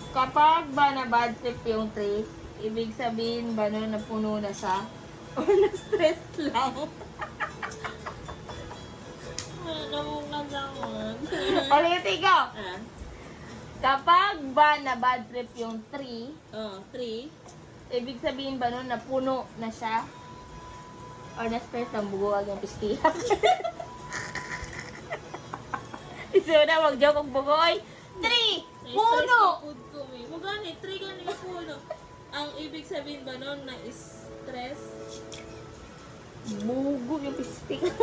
Kapag ba na bad trip yung trip, ibig sabihin ba nun na puno na siya? O na-stress lang? Namungan naman. Ulitin ko! Ah, Kapag ba na bad trip yung tree, 3. ibig sabihin ba nun na puno na siya? O na-stress lang buguag yung pistihan? Iso na, mag-joke ang bugoy. Tree! Puno! Magani, 3 gani puno. Ang ibig sabihin ba nun na stress? Bugo yung pistihan.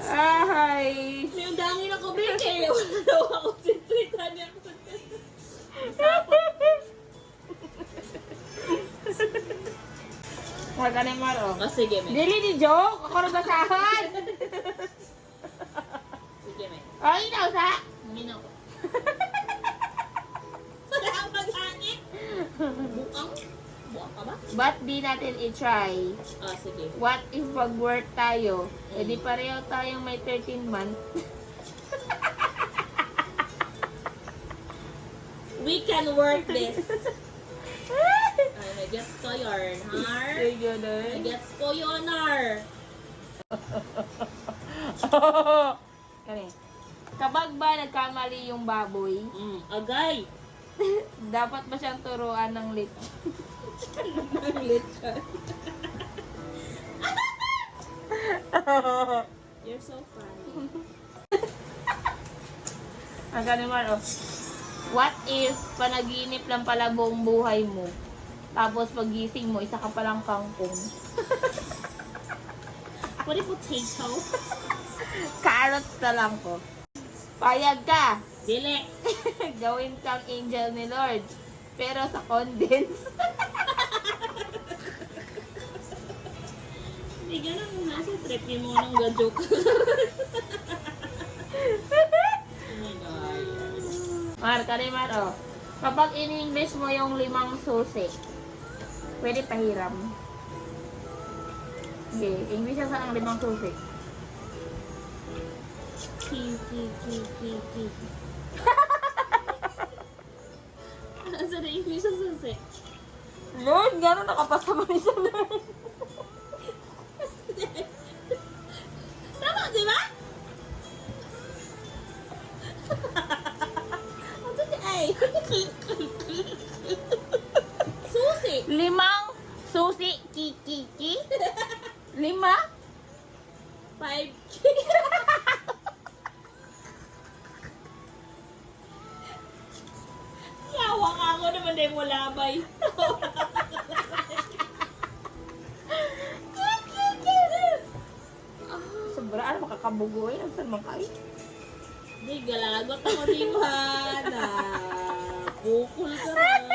Ay! May undangin ako, Bek, eh. Wala daw ako sintritan niya ako sa Huwag ka na maro. sige, Mek. Dili ni joke! Ako rin basahan! Sige, Mek. Ay, inaw sa! Minaw ko. Wala ang mag-hangin. Buang? Buang ka ba? Ba't di natin i-try? Sige. What if mag-work tayo? E di pareho tayong may 13 months. We can work this. Ay, may gets ko yarn, har? Ay, ganun. May gets ko yun, har? Kani. Kapag ba nagkamali yung baboy, Agay. dapat ba siyang turuan ng lit? Ang lechon. You're so funny. Ang ganun oh. What if panaginip lang pala buong buhay mo? Tapos pagising mo, isa ka palang kangkong. What if potato? Carrots na lang ko. Payag ka. Dili. Gawin kang angel ni Lord. Pero sa condense. Hindi ganun mo nasa trip niyo mo nang ga-joke. Oh my God. Mar, kalimar, oh. Kapag in-English mo yung 5 susi, pwede pahiram. Okay, English sa ang 5 susi. Ki. Asa na English sa susi? Lord, gano'n nakapasama ni siya, Lord. Tama, di ba? Ano di ay? Susi. 5 susi, ki. 5? 5 Yawa ka ako naman din mo labay. Sobra, ano makakabugoy? Ang saan makay? Di, galagot ako di ba? Na bukol ka na.